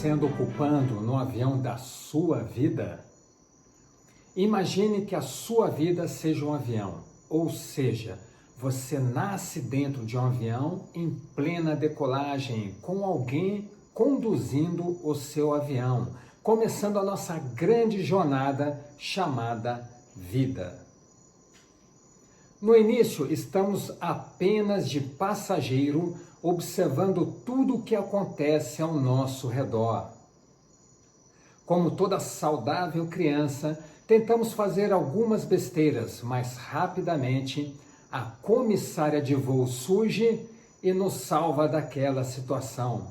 você anda ocupando no avião da sua vida? Imagine que a sua vida seja um avião, ou seja, você nasce dentro de um avião em plena decolagem, com alguém conduzindo o seu avião, começando a nossa grande jornada chamada vida. No início, estamos apenas de passageiro, observando tudo o que acontece ao nosso redor. Como toda saudável criança, tentamos fazer algumas besteiras, mas rapidamente a comissária de voo surge e nos salva daquela situação.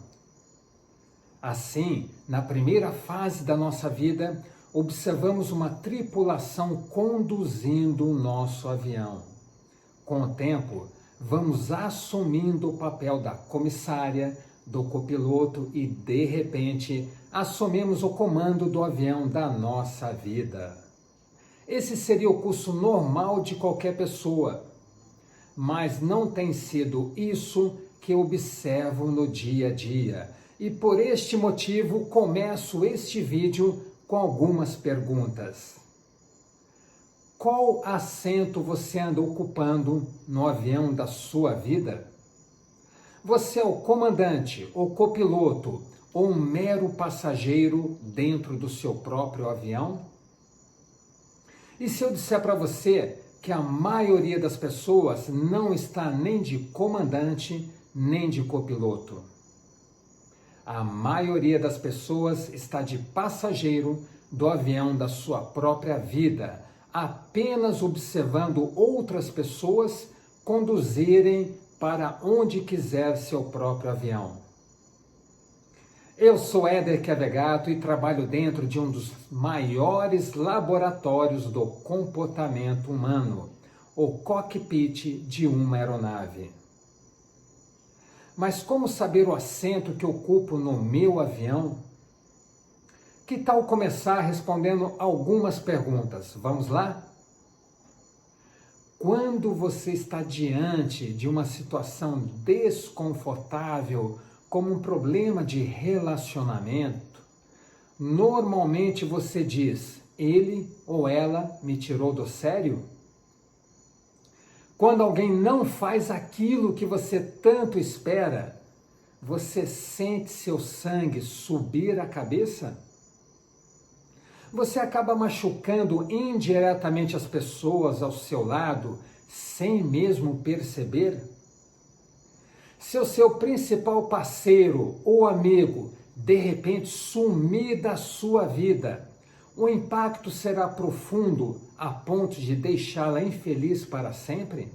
Assim, na primeira fase da nossa vida, observamos uma tripulação conduzindo o nosso avião. Com o tempo, vamos assumindo o papel da comissária, do copiloto e, de repente, assumimos o comando do avião da nossa vida. Esse seria o curso normal de qualquer pessoa, mas não tem sido isso que observo no dia a dia. E por este motivo, começo este vídeo com algumas perguntas. Qual assento você anda ocupando no avião da sua vida? Você é o comandante, o copiloto ou um mero passageiro dentro do seu próprio avião? E se eu disser para você que a maioria das pessoas não está nem de comandante, nem de copiloto? A maioria das pessoas está de passageiro do avião da sua própria vida, apenas observando outras pessoas conduzirem para onde quiser seu próprio avião. Eu sou Éder Quevegato e trabalho dentro de um dos maiores laboratórios do comportamento humano, o cockpit de uma aeronave. Mas como saber o assento que ocupo no meu avião? Que tal começar respondendo algumas perguntas? Vamos lá? Quando você está diante de uma situação desconfortável, como um problema de relacionamento, normalmente você diz, ele ou ela me tirou do sério? Quando alguém não faz aquilo que você tanto espera, você sente seu sangue subir a cabeça? Você acaba machucando indiretamente as pessoas ao seu lado, sem mesmo perceber? Se o seu principal parceiro ou amigo, de repente, sumir da sua vida, o impacto será profundo a ponto de deixá-la infeliz para sempre?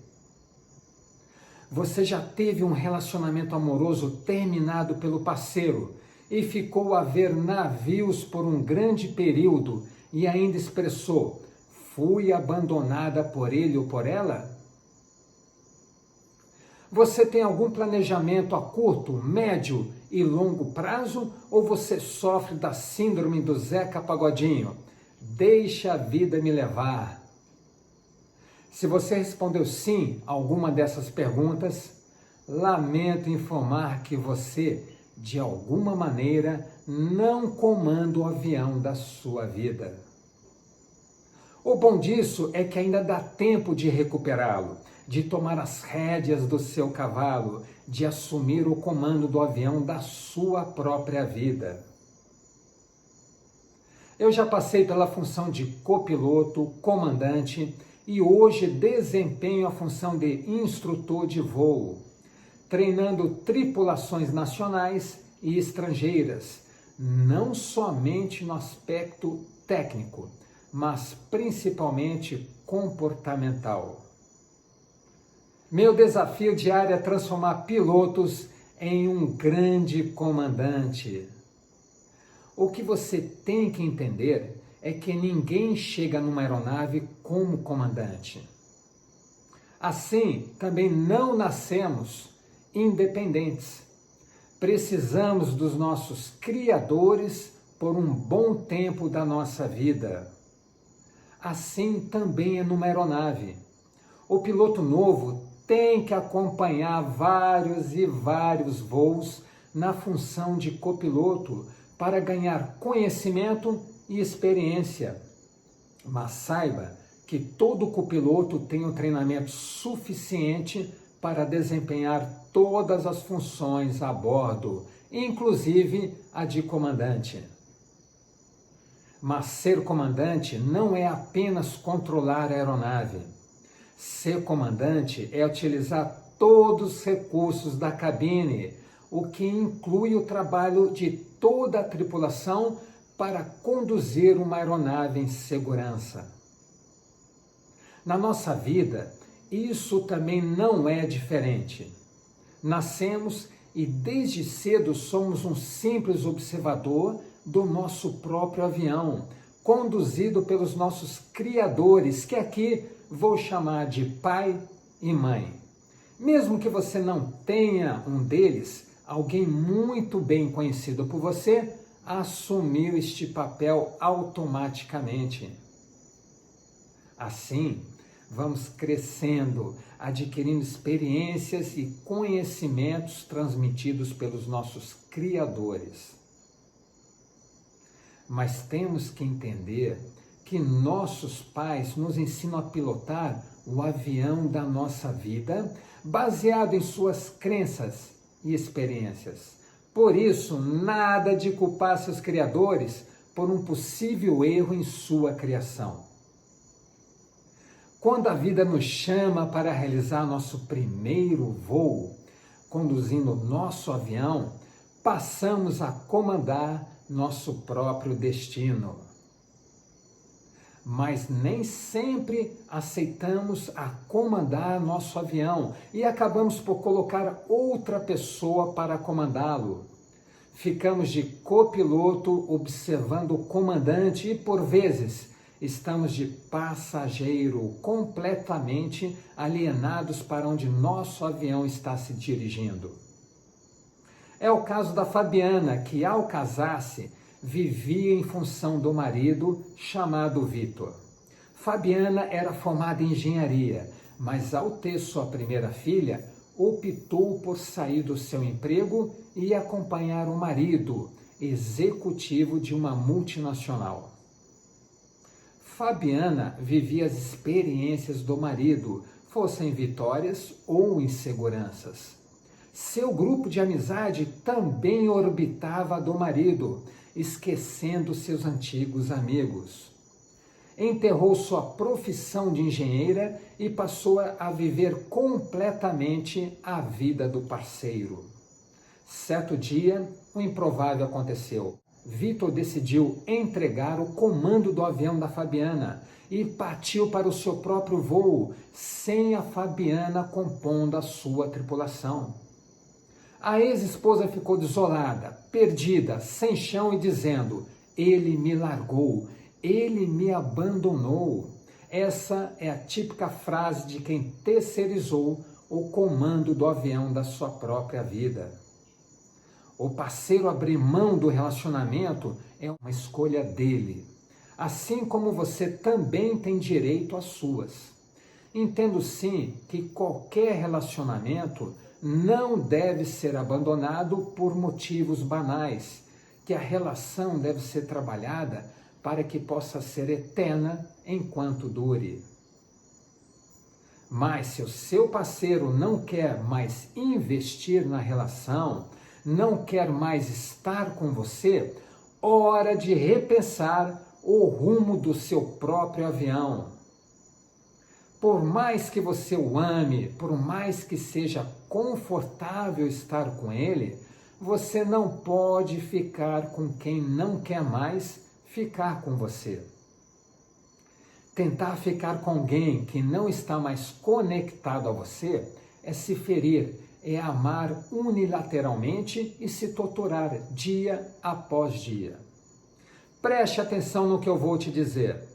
Você já teve um relacionamento amoroso terminado pelo parceiro e ficou a ver navios por um grande período e ainda expressou, fui abandonada por ele ou por ela? Você tem algum planejamento a curto, médio e longo prazo ou você sofre da síndrome do Zeca Pagodinho? Deixa a vida me levar. Se você respondeu sim a alguma dessas perguntas, lamento informar que você, de alguma maneira, não comanda o avião da sua vida. O bom disso é que ainda dá tempo de recuperá-lo, de tomar as rédeas do seu cavalo, de assumir o comando do avião da sua própria vida. Eu já passei pela função de copiloto, comandante e hoje desempenho a função de instrutor de voo, treinando tripulações nacionais e estrangeiras, não somente no aspecto técnico, mas principalmente comportamental. Meu desafio diário é transformar pilotos em um grande comandante. O que você tem que entender é que ninguém chega numa aeronave como comandante. Assim, também não nascemos independentes. Precisamos dos nossos criadores por um bom tempo da nossa vida. Assim também é numa aeronave. O piloto novo tem que acompanhar vários e vários voos na função de copiloto, para ganhar conhecimento e experiência. Mas saiba que todo copiloto tem um treinamento suficiente para desempenhar todas as funções a bordo, inclusive a de comandante. Mas ser comandante não é apenas controlar a aeronave. Ser comandante é utilizar todos os recursos da cabine, o que inclui o trabalho de toda a tripulação para conduzir uma aeronave em segurança. Na nossa vida, isso também não é diferente. Nascemos e desde cedo somos um simples observador do nosso próprio avião, conduzido pelos nossos criadores, que aqui vou chamar de pai e mãe. Mesmo que você não tenha um deles, alguém muito bem conhecido por você assumiu este papel automaticamente. Assim, vamos crescendo, adquirindo experiências e conhecimentos transmitidos pelos nossos criadores. Mas temos que entender que nossos pais nos ensinam a pilotar o avião da nossa vida, baseado em suas crenças e experiências. Por isso, nada de culpar seus criadores por um possível erro em sua criação. Quando a vida nos chama para realizar nosso primeiro voo, conduzindo nosso avião, passamos a comandar nosso próprio destino. Mas nem sempre aceitamos a comandar nosso avião e acabamos por colocar outra pessoa para comandá-lo. Ficamos de copiloto observando o comandante e, por vezes, estamos de passageiro completamente alienados para onde nosso avião está se dirigindo. É o caso da Fabiana, que ao casar-se, vivia em função do marido chamado Vitor. Fabiana era formada em engenharia, mas ao ter sua primeira filha, optou por sair do seu emprego e acompanhar o marido, executivo de uma multinacional. Fabiana vivia as experiências do marido, fossem vitórias ou inseguranças. Seu grupo de amizade também orbitava do marido, esquecendo seus antigos amigos. Enterrou sua profissão de engenheira e passou a viver completamente a vida do parceiro. Certo dia, o improvável aconteceu. Vitor decidiu entregar o comando do avião da Fabiana e partiu para o seu próprio voo, sem a Fabiana compondo a sua tripulação. A ex-esposa ficou desolada, perdida, sem chão e dizendo: "Ele me largou, ele me abandonou." Essa é a típica frase de quem terceirizou o comando do avião da sua própria vida. O parceiro abrir mão do relacionamento é uma escolha dele, assim como você também tem direito às suas. Entendo sim que qualquer relacionamento não deve ser abandonado por motivos banais, que a relação deve ser trabalhada para que possa ser eterna enquanto dure. Mas se o seu parceiro não quer mais investir na relação, não quer mais estar com você, hora de repensar o rumo do seu próprio avião. Por mais que você o ame, por mais que seja confortável estar com ele, você não pode ficar com quem não quer mais ficar com você. Tentar ficar com alguém que não está mais conectado a você é se ferir, é amar unilateralmente e se torturar dia após dia. Preste atenção no que eu vou te dizer.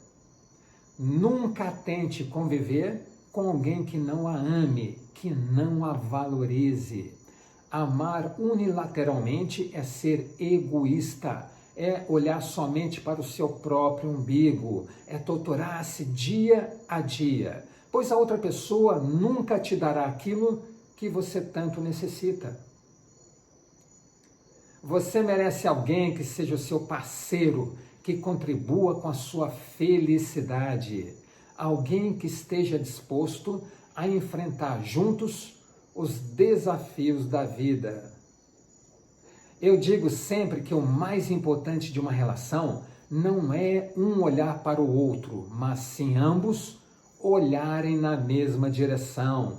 Nunca tente conviver com alguém que não a ame, que não a valorize. Amar unilateralmente é ser egoísta, é olhar somente para o seu próprio umbigo, é torturar-se dia a dia, pois a outra pessoa nunca te dará aquilo que você tanto necessita. Você merece alguém que seja o seu parceiro, que contribua com a sua felicidade. Alguém que esteja disposto a enfrentar juntos os desafios da vida. Eu digo sempre que o mais importante de uma relação não é um olhar para o outro, mas sim ambos olharem na mesma direção.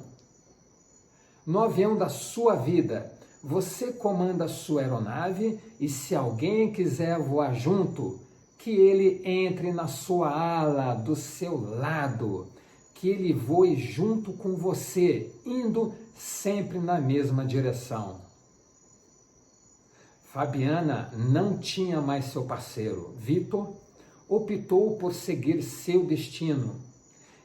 No avião da sua vida, você comanda a sua aeronave e se alguém quiser voar junto, que ele entre na sua ala, do seu lado, que ele voe junto com você, indo sempre na mesma direção. Fabiana não tinha mais seu parceiro. Vitor optou por seguir seu destino.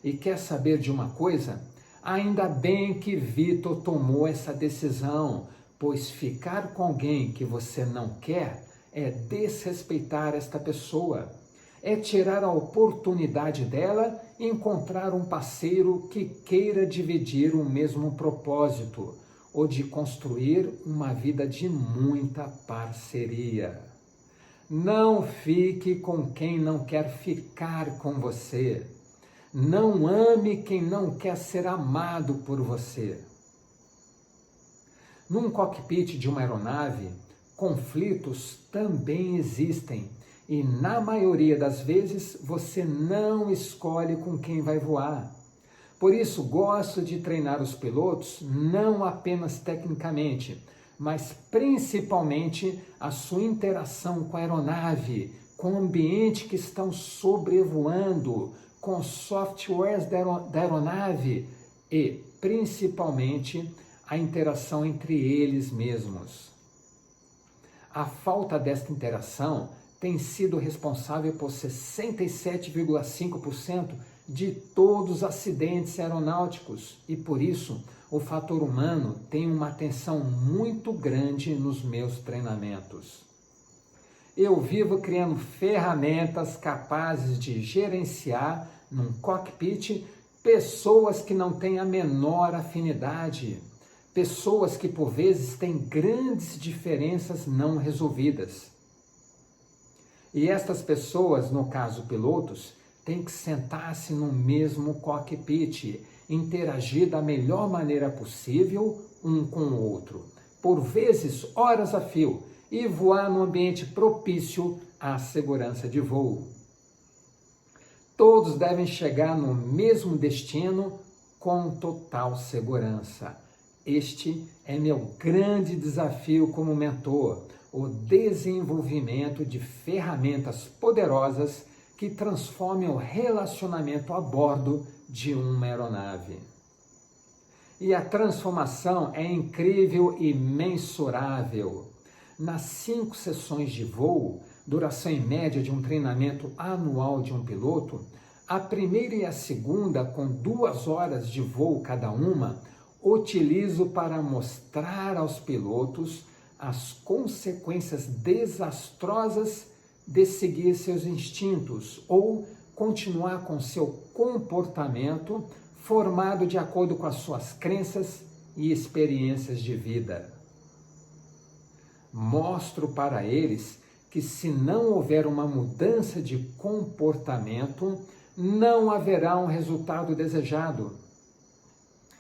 E quer saber de uma coisa? Ainda bem que Vitor tomou essa decisão, pois ficar com alguém que você não quer é desrespeitar esta pessoa. É tirar a oportunidade dela e encontrar um parceiro que queira dividir o mesmo propósito, ou de construir uma vida de muita parceria. Não fique com quem não quer ficar com você. Não ame quem não quer ser amado por você. Num cockpit de uma aeronave, conflitos também existem e na maioria das vezes você não escolhe com quem vai voar. Por isso, gosto de treinar os pilotos não apenas tecnicamente, mas principalmente a sua interação com a aeronave, com o ambiente que estão sobrevoando, com os softwares da aeronave e, principalmente, a interação entre eles mesmos. A falta desta interação tem sido responsável por 67,5% de todos os acidentes aeronáuticos e, por isso, o fator humano tem uma atenção muito grande nos meus treinamentos. Eu vivo criando ferramentas capazes de gerenciar num cockpit pessoas que não têm a menor afinidade, pessoas que por vezes têm grandes diferenças não resolvidas. E estas pessoas, no caso pilotos, têm que sentar-se no mesmo cockpit, interagir da melhor maneira possível um com o outro, por vezes horas a fio, e voar num ambiente propício à segurança de voo. Todos devem chegar no mesmo destino com total segurança. Este é meu grande desafio como mentor, o desenvolvimento de ferramentas poderosas que transformem o relacionamento a bordo de uma aeronave. E a transformação é incrível e mensurável. Nas 5 sessões de voo, duração em média de um treinamento anual de um piloto, a primeira e a segunda, com 2 horas de voo cada uma, utilizo para mostrar aos pilotos as consequências desastrosas de seguir seus instintos ou continuar com seu comportamento formado de acordo com as suas crenças e experiências de vida. Mostro para eles que se não houver uma mudança de comportamento, não haverá um resultado desejado.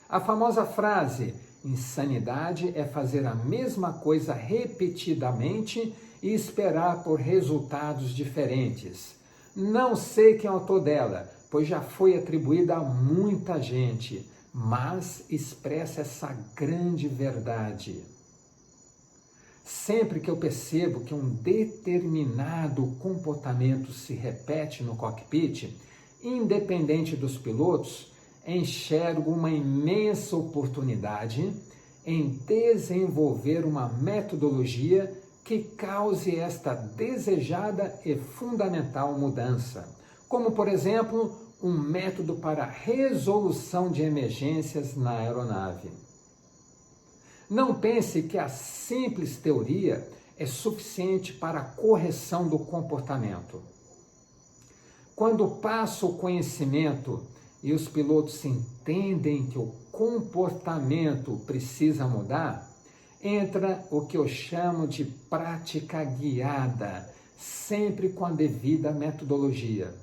A famosa frase, insanidade é fazer a mesma coisa repetidamente e esperar por resultados diferentes. Não sei quem é o autor dela, pois já foi atribuída a muita gente, mas expressa essa grande verdade. Sempre que eu percebo que um determinado comportamento se repete no cockpit, independente dos pilotos, enxergo uma imensa oportunidade em desenvolver uma metodologia que cause esta desejada e fundamental mudança, como, por exemplo, um método para resolução de emergências na aeronave. Não pense que a simples teoria é suficiente para a correção do comportamento. Quando passo o conhecimento e os pilotos entendem que o comportamento precisa mudar, entra o que eu chamo de prática guiada, sempre com a devida metodologia.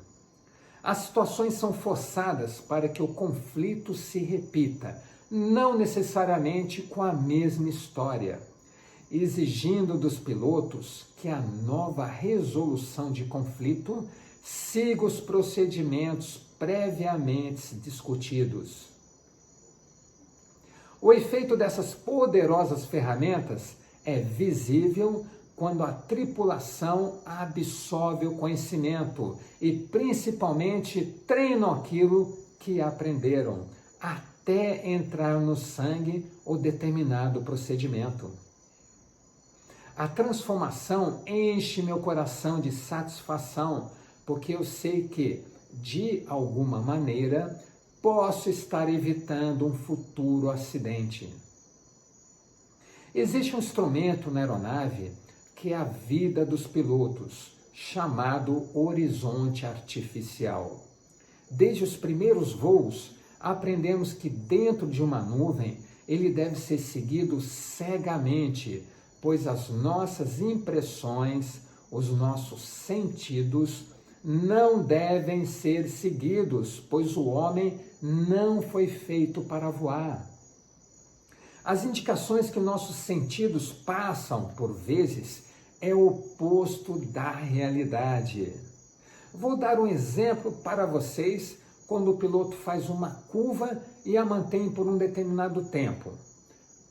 As situações são forçadas para que o conflito se repita, não necessariamente com a mesma história, exigindo dos pilotos que a nova resolução de conflito siga os procedimentos previamente discutidos. O efeito dessas poderosas ferramentas é visível quando a tripulação absorve o conhecimento e principalmente treinam aquilo que aprenderam, até entrar no sangue o determinado procedimento. A transformação enche meu coração de satisfação, porque eu sei que, de alguma maneira, posso estar evitando um futuro acidente. Existe um instrumento na aeronave que é a vida dos pilotos, chamado horizonte artificial. Desde os primeiros voos, aprendemos que dentro de uma nuvem ele deve ser seguido cegamente, pois as nossas impressões, os nossos sentidos não devem ser seguidos, pois o homem não foi feito para voar. As indicações que nossos sentidos passam, por vezes, é o oposto da realidade. Vou dar um exemplo para vocês quando o piloto faz uma curva e a mantém por um determinado tempo.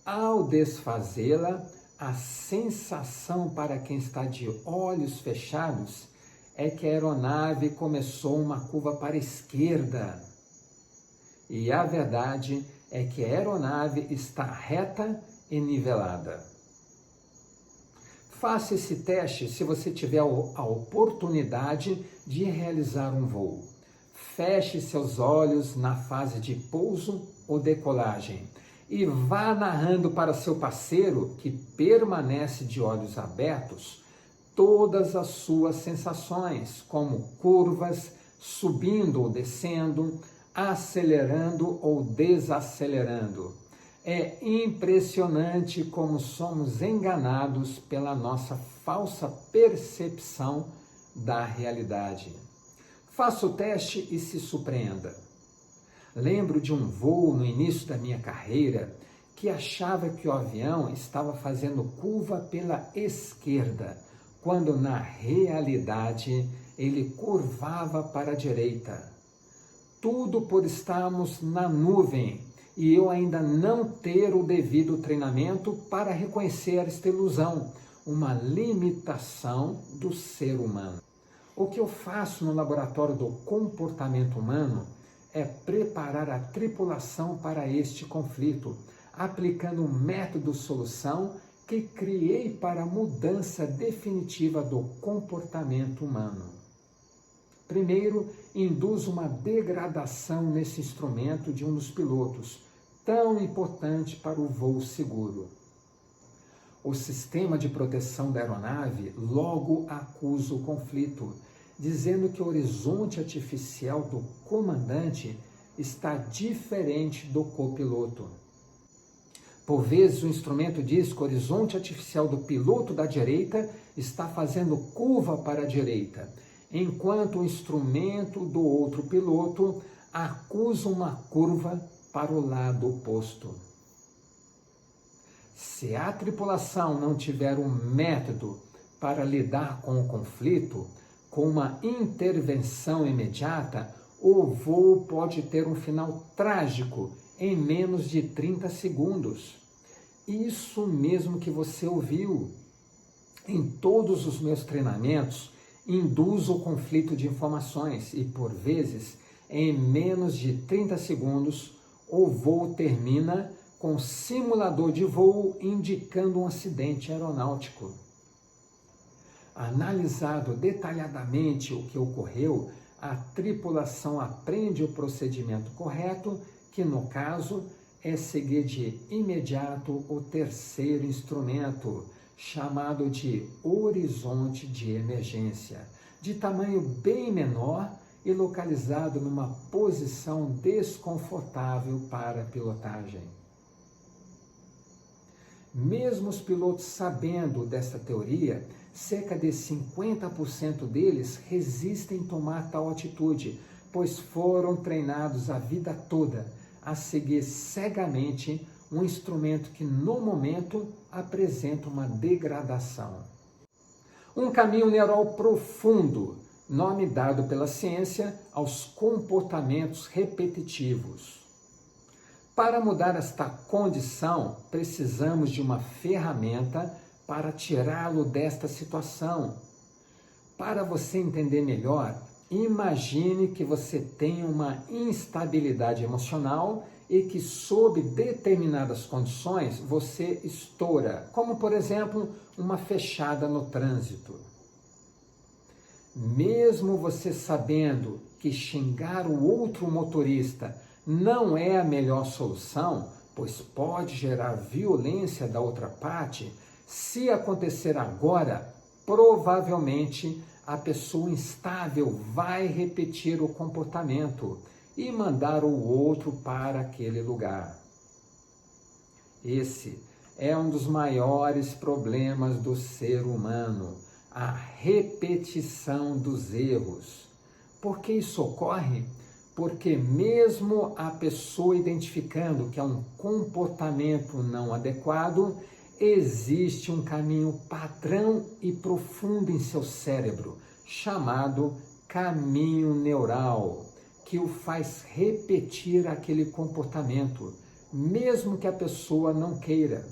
Ao desfazê-la, a sensação para quem está de olhos fechados é que a aeronave começou uma curva para a esquerda. E a verdade é que a aeronave está reta e nivelada. Faça esse teste se você tiver a oportunidade de realizar um voo. Feche seus olhos na fase de pouso ou decolagem e vá narrando para seu parceiro, que permanece de olhos abertos, todas as suas sensações, como curvas, subindo ou descendo, acelerando ou desacelerando. É impressionante como somos enganados pela nossa falsa percepção da realidade. Faça o teste e se surpreenda. Lembro de um voo no início da minha carreira que achava que o avião estava fazendo curva pela esquerda, quando na realidade ele curvava para a direita. Tudo por estarmos na nuvem e eu ainda não ter o devido treinamento para reconhecer esta ilusão, uma limitação do ser humano. O que eu faço no laboratório do comportamento humano é preparar a tripulação para este conflito, aplicando um método solução que criei para a mudança definitiva do comportamento humano. Primeiro, induz uma degradação nesse instrumento de um dos pilotos, tão importante para o voo seguro. O sistema de proteção da aeronave logo acusa o conflito, dizendo que o horizonte artificial do comandante está diferente do copiloto. Por vezes, o instrumento diz que o horizonte artificial do piloto da direita está fazendo curva para a direita, enquanto o instrumento do outro piloto acusa uma curva para o lado oposto. Se a tripulação não tiver um método para lidar com o conflito, com uma intervenção imediata, o voo pode ter um final trágico em menos de 30 segundos. Isso mesmo que você ouviu. Em todos os meus treinamentos, induzo o conflito de informações e, por vezes, em menos de 30 segundos, o voo termina com o simulador de voo indicando um acidente aeronáutico. Analisado detalhadamente o que ocorreu, a tripulação aprende o procedimento correto, que no caso é seguir de imediato o terceiro instrumento, chamado de horizonte de emergência, de tamanho bem menor e localizado numa posição desconfortável para a pilotagem. Mesmo os pilotos sabendo dessa teoria, cerca de 50% deles resistem a tomar tal atitude, pois foram treinados a vida toda a seguir cegamente um instrumento que no momento apresenta uma degradação. Um caminho neural profundo, nome dado pela ciência aos comportamentos repetitivos. Para mudar esta condição, precisamos de uma ferramenta para tirá-lo desta situação. Para você entender melhor, imagine que você tem uma instabilidade emocional e que, sob determinadas condições, você estoura, como, por exemplo, uma fechada no trânsito. Mesmo você sabendo que xingar o outro motorista não é a melhor solução, pois pode gerar violência da outra parte, se acontecer agora, provavelmente a pessoa instável vai repetir o comportamento e mandar o outro para aquele lugar. Esse é um dos maiores problemas do ser humano, a repetição dos erros. Por que isso ocorre? Porque mesmo a pessoa identificando que é um comportamento não adequado, existe um caminho padrão e profundo em seu cérebro, chamado caminho neural, que o faz repetir aquele comportamento, mesmo que a pessoa não queira.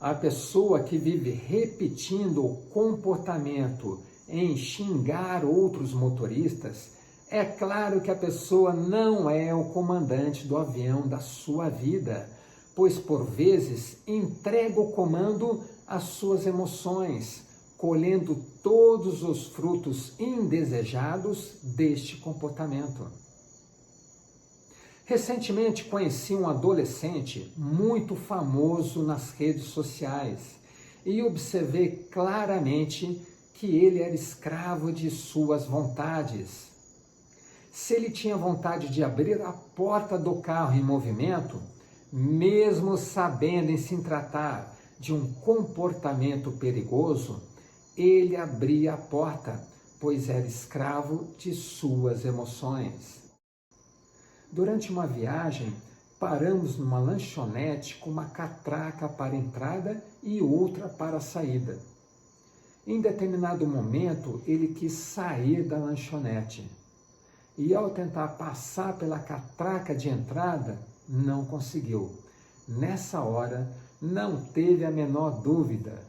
A pessoa que vive repetindo o comportamento em xingar outros motoristas, é claro que a pessoa não é o comandante do avião da sua vida, pois por vezes entrega o comando às suas emoções, colhendo todos os frutos indesejados deste comportamento. Recentemente conheci um adolescente muito famoso nas redes sociais e observei claramente que ele era escravo de suas vontades. Se ele tinha vontade de abrir a porta do carro em movimento, mesmo sabendo em se tratar de um comportamento perigoso, ele abria a porta, pois era escravo de suas emoções. Durante uma viagem, paramos numa lanchonete com uma catraca para a entrada e outra para a saída. Em determinado momento, ele quis sair da lanchonete. E ao tentar passar pela catraca de entrada, não conseguiu. Nessa hora, não teve a menor dúvida.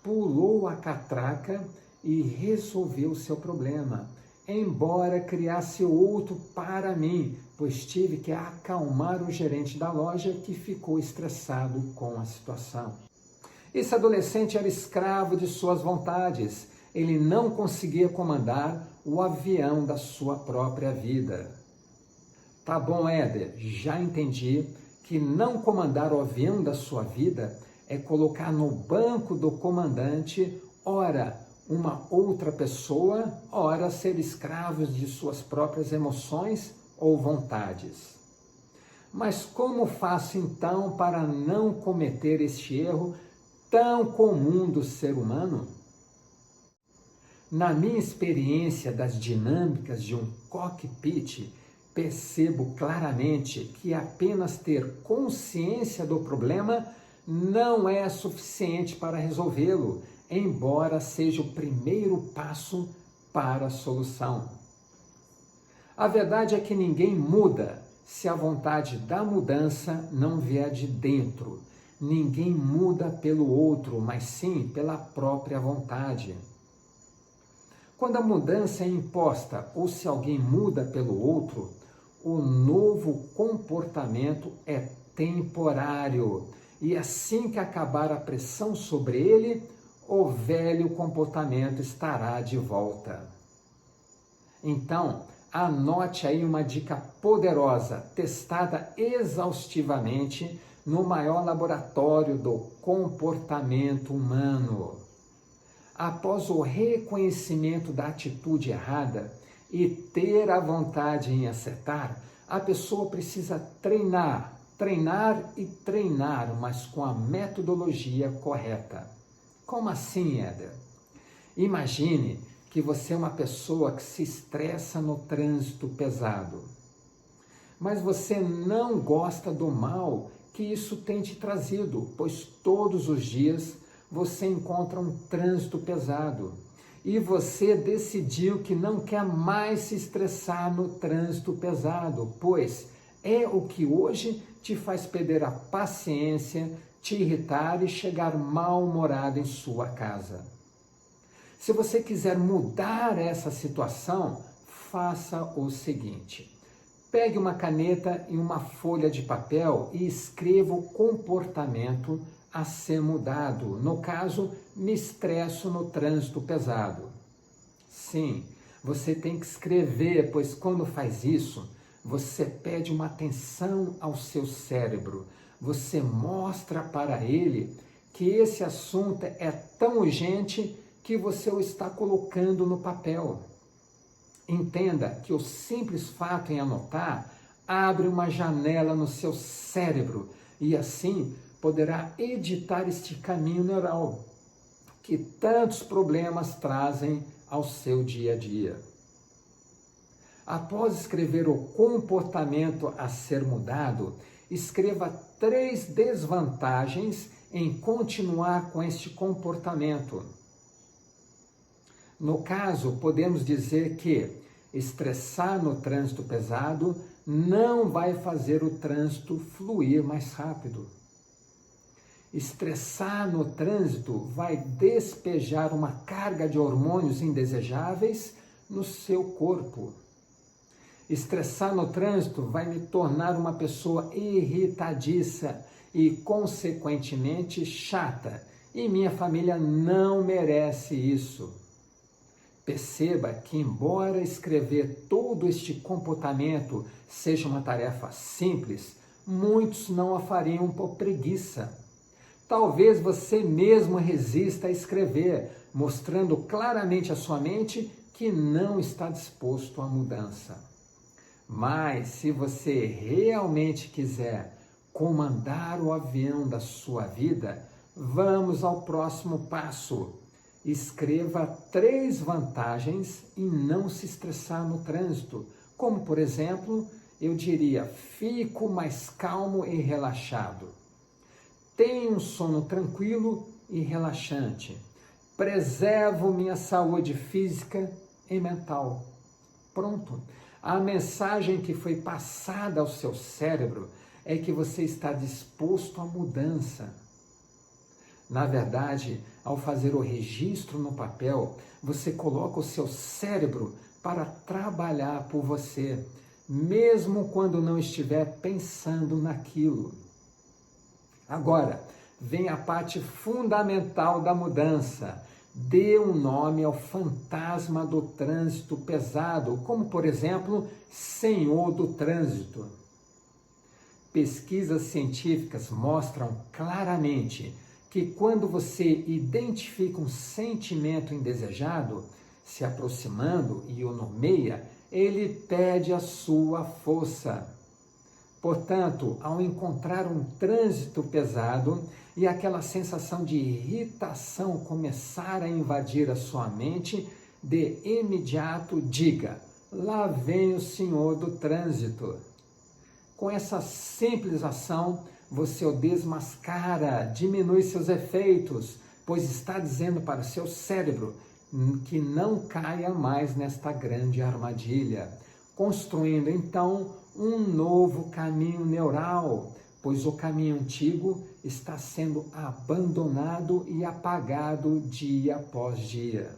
Pulou a catraca e resolveu seu problema, embora criasse outro para mim, pois tive que acalmar o gerente da loja que ficou estressado com a situação. Esse adolescente era escravo de suas vontades. Ele não conseguia comandar o avião da sua própria vida. Tá bom, Éder, já entendi que não comandar o avião da sua vida é colocar no banco do comandante, ora, uma outra pessoa, ora, ser escravos de suas próprias emoções ou vontades. Mas como faço então para não cometer este erro tão comum do ser humano? Na minha experiência das dinâmicas de um cockpit, percebo claramente que apenas ter consciência do problema não é suficiente para resolvê-lo, embora seja o primeiro passo para a solução. A verdade é que ninguém muda se a vontade da mudança não vier de dentro. Ninguém muda pelo outro, mas sim pela própria vontade. Quando a mudança é imposta ou se alguém muda pelo outro, o novo comportamento é temporário e assim que acabar a pressão sobre ele, o velho comportamento estará de volta. Então, anote aí uma dica poderosa, testada exaustivamente no maior laboratório do comportamento humano. Após o reconhecimento da atitude errada e ter a vontade em acertar, a pessoa precisa treinar Treinar e treinar, mas com a metodologia correta. Como assim, Éder? Imagine que você é uma pessoa que se estressa no trânsito pesado, mas você não gosta do mal que isso tem te trazido, pois todos os dias você encontra um trânsito pesado e você decidiu que não quer mais se estressar no trânsito pesado, pois é o que hoje te faz perder a paciência, te irritar e chegar mal-humorado em sua casa. Se você quiser mudar essa situação, faça o seguinte: pegue uma caneta e uma folha de papel e escreva o comportamento a ser mudado. No caso, me estresso no trânsito pesado. Sim, você tem que escrever, pois quando faz isso, você pede uma atenção ao seu cérebro. Você mostra para ele que esse assunto é tão urgente que você o está colocando no papel. Entenda que o simples fato em anotar abre uma janela no seu cérebro e assim poderá editar este caminho neural que tantos problemas trazem ao seu dia a dia. Após escrever o comportamento a ser mudado, escreva 3 desvantagens em continuar com este comportamento. No caso, podemos dizer que estressar no trânsito pesado não vai fazer o trânsito fluir mais rápido. Estressar no trânsito vai despejar uma carga de hormônios indesejáveis no seu corpo. Estressar no trânsito vai me tornar uma pessoa irritadiça e, consequentemente, chata. E minha família não merece isso. Perceba que, embora escrever todo este comportamento seja uma tarefa simples, muitos não a fariam por preguiça. Talvez você mesmo resista a escrever, mostrando claramente à sua mente que não está disposto à mudança. Mas, se você realmente quiser comandar o avião da sua vida, vamos ao próximo passo. Escreva 3 vantagens em não se estressar no trânsito. Como, por exemplo, eu diria: fico mais calmo e relaxado. Tenho um sono tranquilo e relaxante. Preservo minha saúde física e mental. Pronto. A mensagem que foi passada ao seu cérebro é que você está disposto à mudança. Na verdade, ao fazer o registro no papel, você coloca o seu cérebro para trabalhar por você, mesmo quando não estiver pensando naquilo. Agora, vem a parte fundamental da mudança. Dê um nome ao fantasma do trânsito pesado, como, por exemplo, Senhor do Trânsito. Pesquisas científicas mostram claramente que quando você identifica um sentimento indesejado, se aproximando e o nomeia, ele perde a sua força. Portanto, ao encontrar um trânsito pesado e aquela sensação de irritação começar a invadir a sua mente, de imediato diga: lá vem o Senhor do Trânsito. Com essa simples ação, você o desmascara, diminui seus efeitos, pois está dizendo para o seu cérebro que não caia mais nesta grande armadilha, construindo então um novo caminho neural, pois o caminho antigo está sendo abandonado e apagado dia após dia.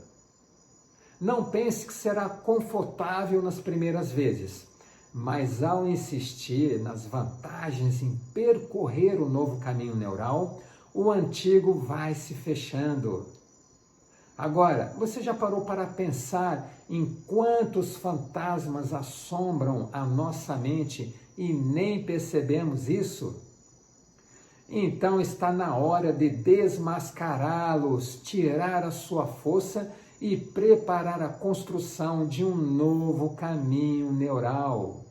Não pense que será confortável nas primeiras vezes, mas ao insistir nas vantagens em percorrer o novo caminho neural, o antigo vai se fechando. Agora, você já parou para pensar em quantos fantasmas assombram a nossa mente e nem percebemos isso? Então está na hora de desmascará-los, tirar a sua força e preparar a construção de um novo caminho neural.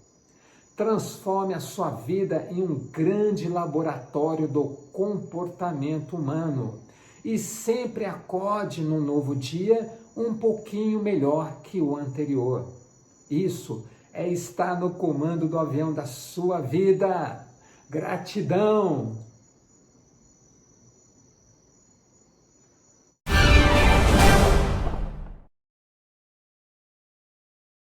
Transforme a sua vida em um grande laboratório do comportamento humano e sempre acorde no novo dia um pouquinho melhor que o anterior. Isso é estar no comando do avião da sua vida. Gratidão!